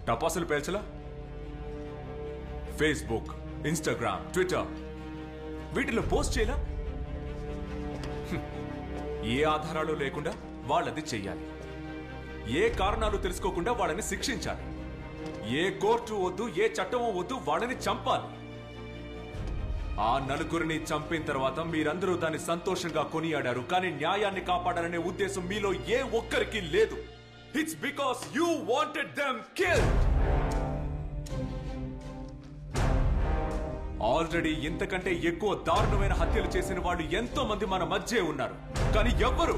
టపాసులు పేల్చలా? Facebook, Instagram, Twitter వీటిలో post చేయలా? ఏ ఆధారాలు లేకుండా వాళ్ళది చెయ్యాలి. ఏ కారణాలు తెలుసుకోకుండా వాళ్ళని శిక్షించాలి. ఏ కోర్టు వద్దు, ఏ చట్టమో వద్దు, వాళ్ళని చంపాలి. ఆ నలుగురిని చంపిన తర్వాత మీరందరూ దాన్ని సంతోషంగా కొనియాడారు. కానీ న్యాయాన్ని కాపాడాలనే ఉద్దేశం మీలో ఏ ఒక్కరికి లేదు. It's because you wanted them killed. Already ఇంతకంటే ఎక్కువ దారుణమైన హత్యలు చేసిన వాళ్ళు ఎంతో మంది మన మధ్య ఉన్నారు. కానీ ఎవ్వరు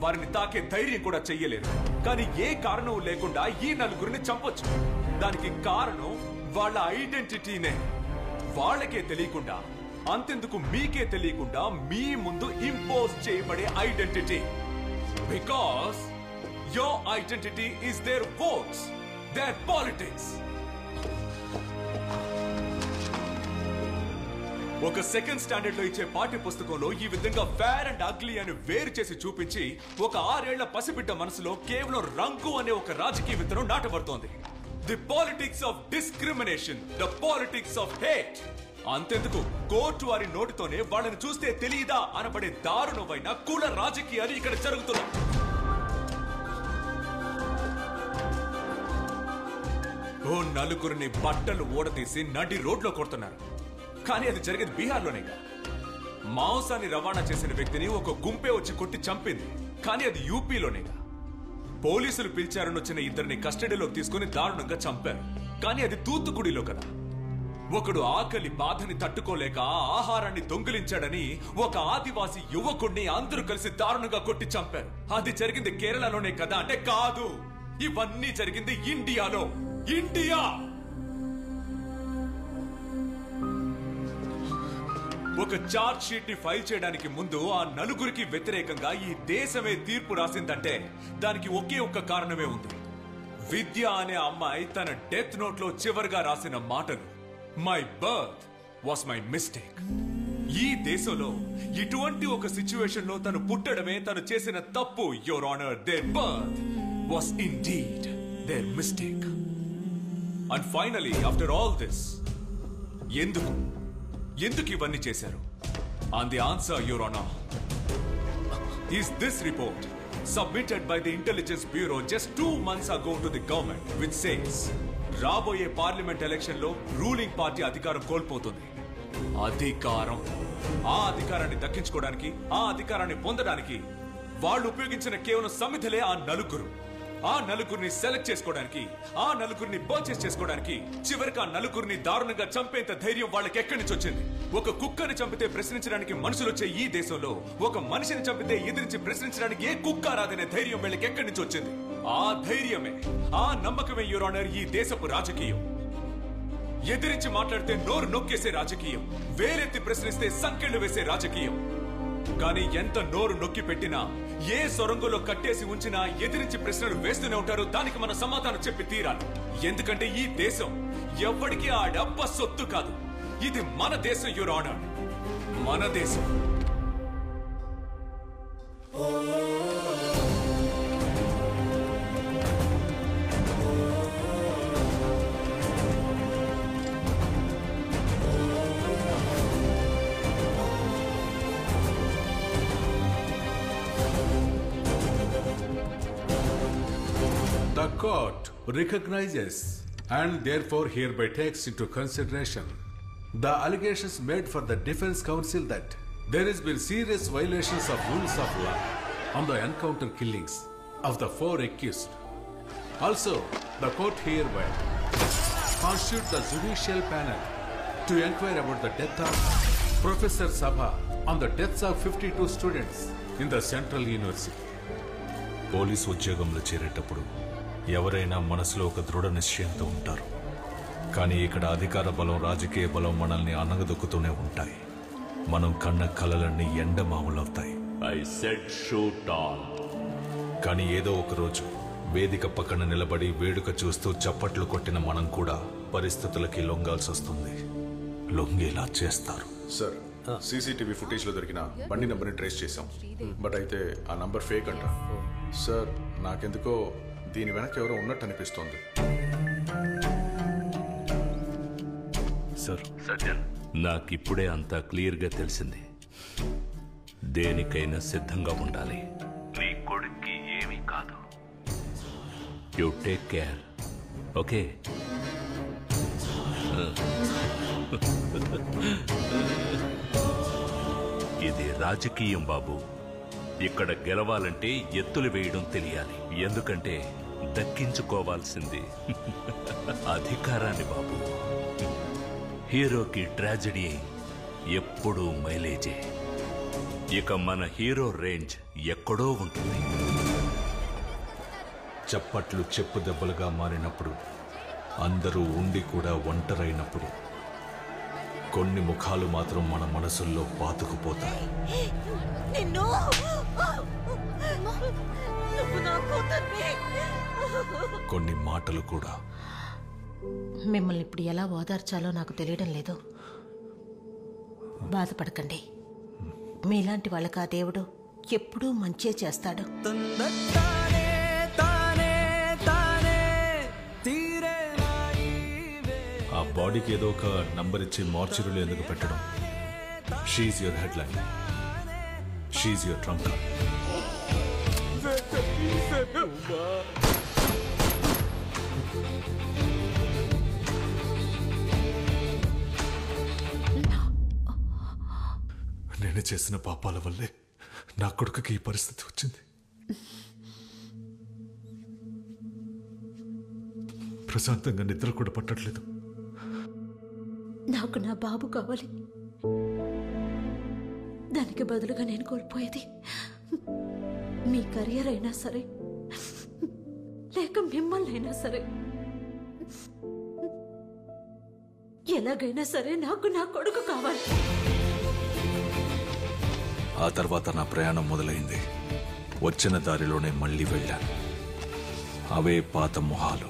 వారిని తాకే ధైర్యం కూడా చెయ్యలేరు. కానీ ఏ కారణం లేకుండా ఈ నలుగురిని చంపొచ్చు. దానికి కారణం వాళ్ళ ఐడెంటిటీనే. వాళ్ళకే తెలియకుండా, అంతెందుకు మీకే తెలియకుండా మీ ముందు ఇంపోజ్ చేయబడే identity. Because your identity is their votes, their politics. ఒక సెకండ్ స్టాండర్డ్ లో ఇచ్చే పాఠ్య పుస్తకంలో ఈ విధంగా ఫేర్ అండ్ అగ్లీ అని వేరు చేసి చూపించి ఒక 6 ఏళ్ల పసిబిడ్డ మనసులో కేవలం రంగు అనే ఒక రాజకీయ విత్తనం నాటబడుతోంది. The politics of discrimination, the politics of hate. అంతెందుకు కోర్టు వారి నోటితోనే వాళ్ళని చూస్తే తెలియదా అనబడే దారుణమైన కుల రాజకీయాలు ఇక్కడ జరుగుతున్నాయి. ఓ నలుగురిని బట్టలు ఓడదీసి నడి రోడ్లో కొడుతున్నారు. కానీ అది జరిగేది బీహార్లోనేగా. మాంసాన్ని రవాణా చేసిన వ్యక్తిని ఒక గుంపే వచ్చి కొట్టి చంపింది. కానీ అది యూపీలోనేగా. పోలీసులు పిలిచారని వచ్చిన ఇద్దరిని కస్టడీలోకి తీసుకుని దారుణంగా చంపారు. కానీ అది తూత్తుకుడిలో కదా. ఒకడు ఆకలి బాధని తట్టుకోలేక ఆహారాన్ని దొంగిలించాడని ఒక ఆదివాసి యువకుడిని అందరూ కలిసి దారుణంగా కొట్టి చంపారు. అది జరిగింది కేరళలోనే కదా అంటే కాదు. ఇవన్నీ జరిగింది ఇండియాలో. ఇండియా ఒక చార్జ్ షీట్ ని ఫైల్ చేయడానికి ముందు ఆ నలుగురికి వ్యతిరేకంగా ఈ దేశమే తీర్పు రాసిందంటే దానికి ఒకే ఒక్క కారణమే ఉంది. విద్య అనే అమ్మాయి తన డెత్ నోట్ లో చివరిగా రాసిన మాటలు, my birth was my mistake. ఈ దేశంలో ఇటువంటి ఒక సిచ్యువేషన్ లో తను పుట్టడమే తను చేసిన తప్పు. Your honour, their birth was indeed their mistake. And finally after all this, ఎందుకు ఇవన్నీ చేశారు? And the answer, Your Honor, is this report submitted by the Intelligence Bureau just 2 months ago to the government, which says రాబోయే parliament election లో ruling party అధికారం కోల్పోతుంది. ఆ అధికారాన్ని దక్కించుకోవడానికి, ఆ అధికారాన్ని పొందడానికి వాళ్ళు ఉపయోగించిన కేవలం సమిధలే ఆ నలుగురు. ఆ నలుగురిని సెలెక్ట్ చేసుకోవడానికి, ఆ నలుగురిని పర్చేస్ చేసుకోవడానికి, చివరికి ఆ నలుగురిని దారుణంగా చంపేంత ధైర్యం వాళ్ళకి ఎక్కడి నుంచి వచ్చింది? ఒక కుక్కని చంపితే ప్రశ్నించడానికి మనుషులు వచ్చే ఈ దేశంలో ఒక మనిషిని చంపితే ఎదిరించి ప్రశ్నించడానికి ఏ కుక్క రాదనే ధైర్యం వీళ్ళకి ఎక్కడి నుంచి వచ్చింది? ఆ ధైర్యమే, ఆ నమ్మకమే యువర్ ఆనర్ ఈ దేశపు రాజకీయం. ఎదిరించి మాట్లాడితే నోరు నొక్కేసే రాజకీయం, వేలెత్తి ప్రశ్నిస్తే సంకెళ్లు వేసే రాజకీయం. కానీ ఎంత నోరు నొక్కి పెట్టినా, ఏ సొరంగంలో కట్టేసి ఉంచినా ఎదిరించి ప్రశ్నలు వేస్తూనే ఉంటారు. దానికి మన సమాధానం చెప్పి తీరాలి. ఎందుకంటే ఈ దేశం ఎవ్వడికి ఆ డబ్బ సొత్తు కాదు. ఇది మన దేశం యువర్ ఆనర్, మన దేశం. The court recognizes and therefore hereby takes into consideration the allegations made for the defense counsel that there has been serious violations of rules of law on the encounter killings of the 4 accused. Also, the court hereby constitutes the judicial panel to inquire about the death of Professor Sabha on the deaths of 52 students in the Central University. Police ఉద్యోగంలో చేరేటప్పుడు ఎవరైనా మనసులో ఒక దృఢ నిశ్చయంతో ఉంటారు. కానీ ఇక్కడ అధికార బలం, రాజకీయ బలం మనల్ని అనగదొక్కుతూనే ఉంటాయి. మనం కన్న కలలన్నీ ఎండమావులవుతాయి. కానీ ఏదో ఒక రోజు వేదిక పక్కన నిలబడి వేడుక చూస్తూ చప్పట్లు కొట్టిన మనం కూడా పరిస్థితులకి లొంగాల్సి వస్తుంది. లొంగేలా చేస్తారు. సార్, సీసీటీవీ ఫుటేజ్ లో దొరికిన బండి నంబర్ని ట్రేస్ చేశాం. బట్ అయితే ఆ నంబర్ ఫేక్ అంట. సార్, నాకెందుకో దీని వెనక ఎవరో ఉన్నట్టు అనిపిస్తోంది. సార్. సజ్జన్, నాకిప్పుడే అంతా క్లియర్గా తెలిసింది. దేనికైనా సిద్ధంగా ఉండాలి. నీ కొడుక్కి ఏమీ కాదు. You take care, okay? ఇది రాజకీయం బాబు. ఇక్కడ గెలవాలంటే ఎత్తులు వేయడం తెలియాలి. ఎందుకంటే దక్కించుకోవాల్సింది అధికారాన్ని బాబు. హీరోకి ట్రాజెడీ ఎప్పుడూ మైలేజే. ఇక మన హీరో రేంజ్ ఎక్కడో ఉంటుంది. చప్పట్లు చెప్పు దెబ్బలుగా మారినప్పుడు, అందరూ ఉండి కూడా ఒంటరైనప్పుడు, కొన్ని ముఖాలు మాత్రం మన మనసుల్లో పాతుకుపోతాయి. కొన్ని మాటలు కూడా. మిమ్మల్ని ఇప్పుడు ఎలా ఓదార్చాలో నాకు తెలియడం లేదు. బాధపడకండి. మీలాంటి వాళ్ళకి ఆ దేవుడు ఎప్పుడూ మంచే చేస్తాడు. ఆ బాడీకి ఏదో ఒక నంబర్ ఇచ్చి మార్చురీలో ఎందుకు పెట్టడం? She your head line, she your trunk. నేను చేసిన పాపాల వల్లే నా కొడుకుకి ఈ పరిస్థితి వచ్చింది. ప్రశాంతంగా నిద్ర కూడా పట్టట్లేదు. నాకు నా బాబు కావాలి. దానికి బదులుగా నేను కోల్పోయేది మీ కెరియర్ అయినా సరే, లేక మిమ్మల్ని అయినా సరే, ఎలాగైనా సరే నాకు నా కొడుకు కావాలి. ఆ తర్వాత నా ప్రయాణం మొదలైంది. వచ్చిన దారిలోనే మళ్ళీ వెళ్ళాను. అవే పాత మొహాలు.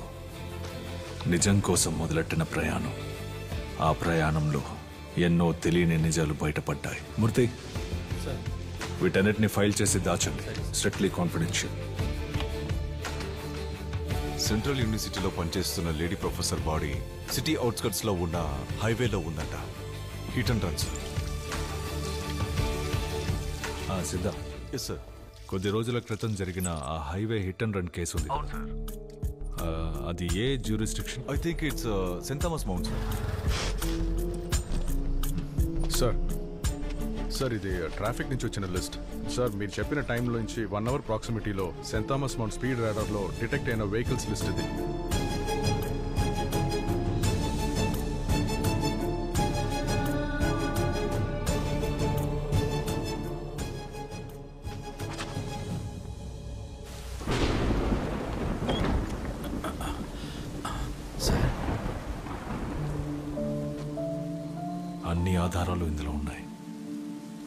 నిజం కోసం మొదలెట్టిన ప్రయాణం. ఆ ప్రయాణంలో ఎన్నో తెలియని నిజాలు బయటపడ్డాయి. మూర్తి, వీటన్నిటిని ఫైల్ చేసి దాచండి. Strictly confidential. సెంట్రల్ యూనివర్సిటీలో పనిచేస్తున్న lady professor body city outskirts లో ఉన్న హైవేలో ఉందట. Hit and run sir. Siddha, yes sir. కొద్ది రోజుల క్రితం జరిగిన ఆ highway hit and run case ఉంది. అది ఏ jurisdiction? I think it's Saint Thomas Mount sir. Sir, ఇది ట్రాఫిక్ నుంచి వచ్చిన లిస్ట్. సార్, మీరు చెప్పిన టైంలో నుంచి 1 అవర్ ప్రాక్సిమిటీలో సెయింట్ థామస్ మౌంట్ స్పీడ్ రాడార్లో డిటెక్ట్ అయిన వెహికల్స్ లిస్ట్ ఇది. అన్ని ఆధారాలు ఇందులో ఉన్నాయి.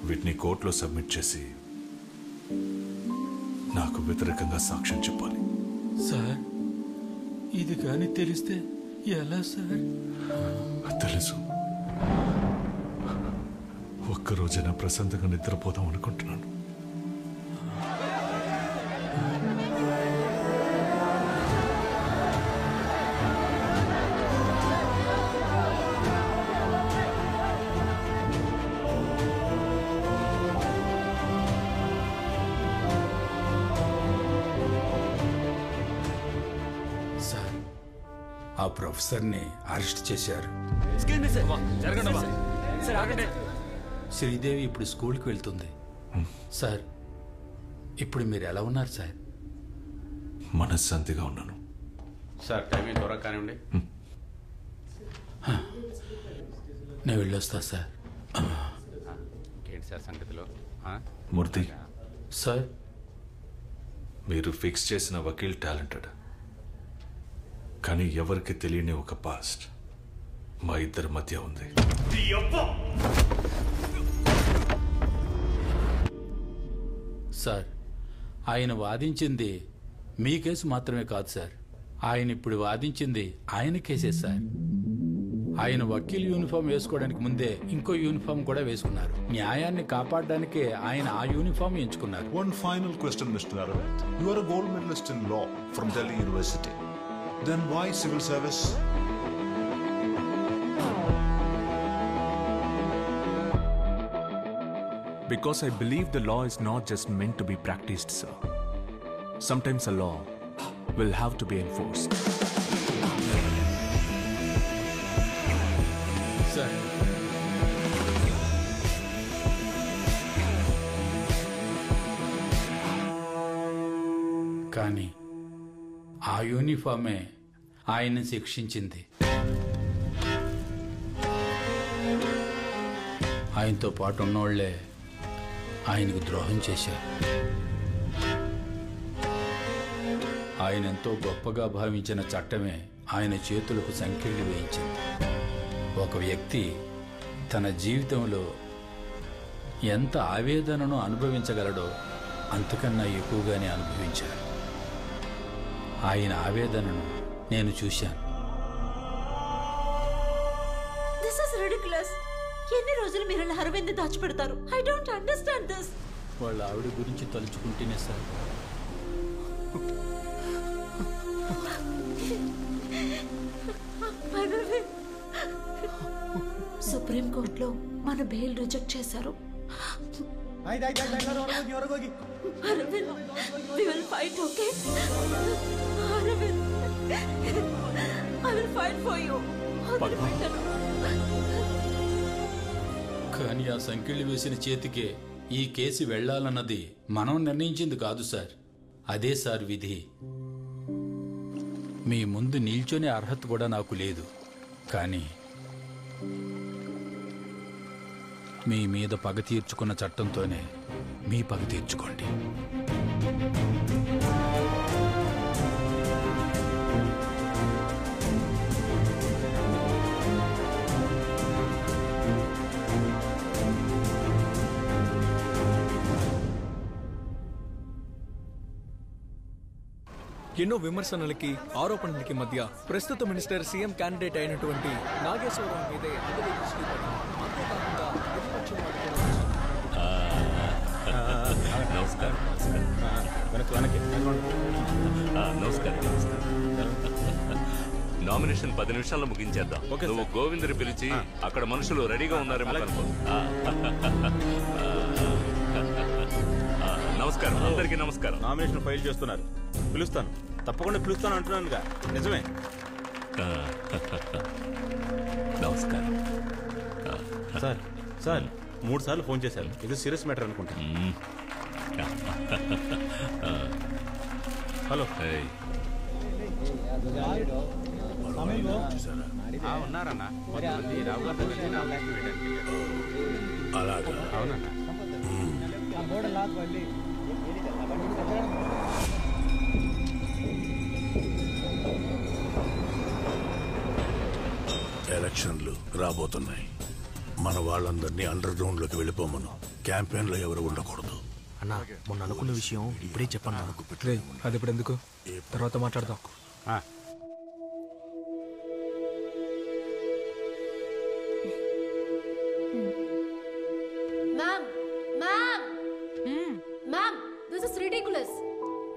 వీటిని కోర్టులో సబ్మిట్ చేసి నాకు వ్యతిరేకంగా సాక్ష్యం చెప్పాలి. సార్, ఇది కానీ తెలిస్తే ఎలా సార్? తెలుసు. ఒక్కరోజైనా ప్రశాంతంగా నిద్రపోదాం అనుకుంటున్నాను. ఆ ప్రొఫెసర్ని అరెస్ట్ చేశారు. శ్రీదేవి ఇప్పుడు స్కూల్కి వెళ్తుంది. సార్, ఇప్పుడు మీరు ఎలా ఉన్నారు సార్? మనశ్శాంతిగా ఉన్నాను సార్. టైమింగ్ త్వరగా కానివ్వండి. నేను వెళ్ళొస్తా సార్. ఏంటి సార్ సంగతిలో? మూర్తి సార్, మీరు ఫిక్స్ చేసిన వకీల్ టాలెంటెడ్, కానీ ఎవరికి తెలియని ఒక పాస్ట్ మా ఇద్దరి మధ్య ఉంది. సార్, ఆయన వాదించింది మీ కేసు మాత్రమే కాదు సార్. ఆయన ఇప్పుడు వాదించింది ఆయన కేసే సార్. ఆయన వకీల్ యూనిఫామ్ వేసుకోవడానికి ముందే ఇంకో యూనిఫామ్ కూడా వేసుకున్నారు. న్యాయాన్ని కాపాడడానికే ఆయన ఆ యూనిఫామ్ ఎంచుకున్నారు. One final question, Mr. Aravind. You are a gold medalist in law from Delhi University. Then why civil service? Because I believe the law is not just meant to be practiced, sir. Sometimes a law will have to be enforced. Sir. కానీ ఆ యూనిఫామే ఆయన్ని శిక్షించింది. ఆయనతో పాటు ఉన్నోళ్లే ఆయనకు ద్రోహం చేశారు. ఆయన ఎంతో గొప్పగా భావించిన చట్టమే ఆయన చేతులకు సంకెళ్ళు వేయించింది. ఒక వ్యక్తి తన జీవితంలో ఎంత ఆవేదనను అనుభవించగలడో అంతకన్నా ఎక్కువగానే అనుభవించారు. ఆయన ఆవేదనను నేను చూశాను. This is ridiculous. ఎన్ని రోజులు మీరు ఇలా అరవింద్ దాచిపెడతారు? I don't understand this. వాళ్ళ ఆవిడ గురించి తలుచుకుంటేనే సార్. సుప్రీం కోర్టులో మన బెయిల్ రిజెక్ట్ చేశారు. Arvind, we will fight, okay? Arvind, I will fight for you. కానీ ఆ సంకెళ్ళు వేసిన చేతికే ఈ కేసు వెళ్లాలన్నది మనం నిర్ణయించింది కాదు సార్. అదే సార్ విధి. మీ ముందు నిల్చొనే అర్హత కూడా నాకు లేదు. కానీ మీ మీద పగ తీర్చుకున్న చట్టంతోనే మీ పగ తీర్చుకోండి. ఎన్నో విమర్శనలకి ఆరోపణలకి మధ్య ప్రస్తుత మినిస్టర్ సీఎం క్యాండిడేట్ అయినటువంటి నాగేశ్వరరావు మీదే అందరి దృష్టి పడి, అంతేకాకుండా ప్రతిపక్షం నమస్కారం. నామినేషన్ 10 నిమిషాల్లో ముగించేద్దాం. నువ్వు గోవిందుని పిలిచి అక్కడ మనుషులు రెడీగా ఉన్నారేమో అనుకో. నమస్కారం, అందరికీ నమస్కారం. నామినేషన్ ఫైల్ చేస్తున్నారు. పిలుస్తాను, తప్పకుండా పిలుస్తాను అంటున్నానుగా. నిజమే. నమస్కారం సార్. సార్ 3 సార్లు ఫోన్ చేశారు. ఇది సీరియస్ మ్యాటర్ అనుకుంటా. హలో. ఉన్నారన్నా. అలాగా? అవునన్నా. ఎలక్షన్లు రాబోతున్నాయి. మన వాళ్ళందరినీ అండర్ గ్రౌండ్ లోకి వెళ్ళిపోమను. క్యాంపెయిన్ లో ఎవరు ఉండకూడదు. అన్నా, మొన్న అనుకున్న విషయం ఇప్పుడే చెప్పన్నా. అది ఇప్పుడు ఎందుకు, తర్వాత మాట్లాడదాం.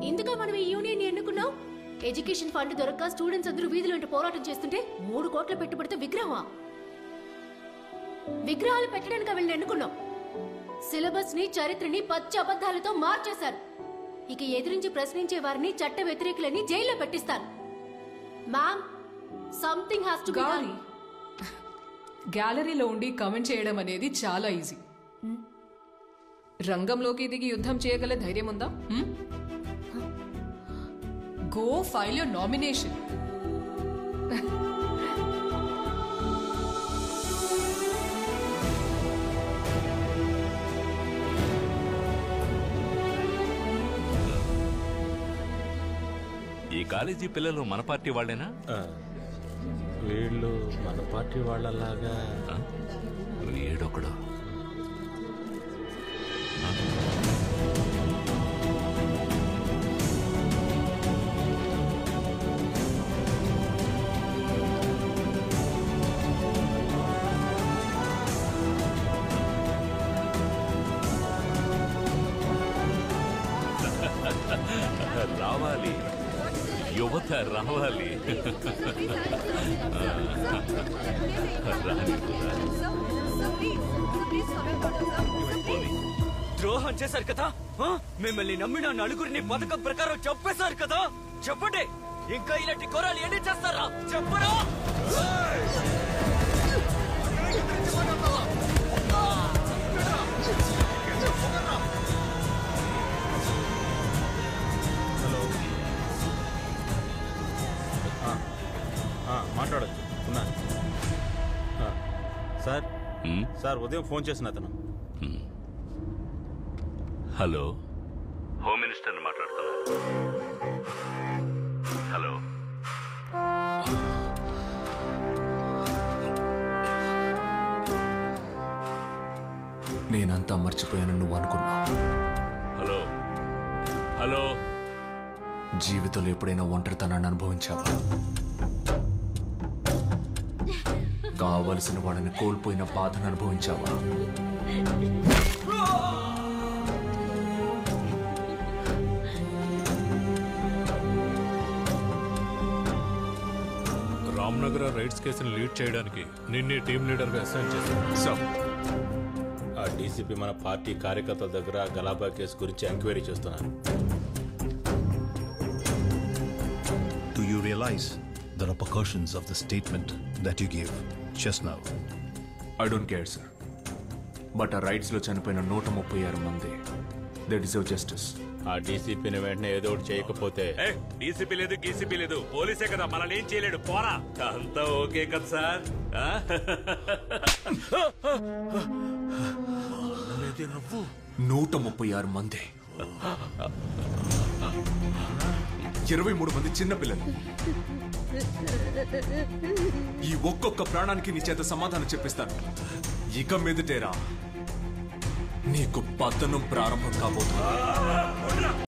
ఎందుకు మనం ఈ యూనియన్ ఎన్నుకున్నాం? ఎడ్యుకేషన్ ఫండ్ దొరక్క స్టూడెంట్స్ అందరూ వీధులు వెంట పోరాటం చేస్తుంటే 3 కోట్ల పెట్టుబడితో విగ్రహాలు పెట్టడానికి వీళ్ళని ఎన్నుకున్నాం. సిలబస్ ని, చరిత్రని పచ్చి అబద్ధాలతో మార్చేశారు. ఇక ఎదిరించి ప్రశ్నించే వారిని చట్ట వ్యతిరేకులని జైల్లో పెట్టిస్తారు. Ma'am, something has to be done. గ్యాలరీలో ఉండి కమెంట్ చేయడం అనేది చాలా ఈజీ. రంగంలోకి దిగి యుద్ధం చేయగల ధైర్యం ఉందా? Go file your nomination. ఈ కాలేజీ పిల్లలు మన పార్టీ వాళ్ళేనా? వీళ్ళు మన పార్టీ వాళ్ళలాగా. వీడొకడు. రావాలి, యువత రావాలి. రాని ద్రోహం చేశారు కదా, మిమ్మల్ని నమ్మిన నలుగురిని పథకం ప్రకారం చంపేశారు కదా. చెప్పండి, ఇంకా ఇలాంటి ఘోరాలు ఎన్ని చేస్తారా చెప్పరా? మాట్లాడచ్చు ఉన్నాను సార్. సార్ ఉదయం ఫోన్ చేసిన అతను. హలో, హోమ్ మినిస్టర్ని మాట్లాడుతున్నాను. హలో, నేనంతా మర్చిపోయాను నువ్వు అనుకున్నా. Hello, hello. జీవితంలో ఎప్పుడైనా ఒంటరితనాన్ని అనుభవించావా? కావలసిన వాళ్ళని కోల్పోయిన బాధను అనుభవించావా? రామ్నగర్ రైట్స్ కేసును లీడ్ చేయడానికి నిన్నే టీం లీడర్గా అసైన్ చేశాను. ఆ డీసీపీ మన పార్టీ కార్యకర్తల దగ్గర గలాబా కేసు గురించి ఎంక్వైరీ చేస్తున్నారు. Do you realize the repercussions of the statement that you gave just now? I don't care, sir. But ఆ రైట్స్ లో చనిపోయిన 136 మంది, దే డిజర్వ్ జస్టిస్. ఆ డీసీపీని వెంటనే ఏదో ఒకటి చేయకపోతే డీసీపీ లేదు, గీసీపీ లేదు, పోలీసే కదా, మనల్ని ఏం చేయలేడు. పోరా, అంతా ఓకే కదా సార్? 136 మంది, 23 మంది చిన్నపిల్లలు. ఈ ఒక్కొక్క ప్రాణానికి నీ చేత సమాధానం చెప్పిస్తాను. ఇక మీదటేరా నీకు పతనం ప్రారంభం కాబోతుంది.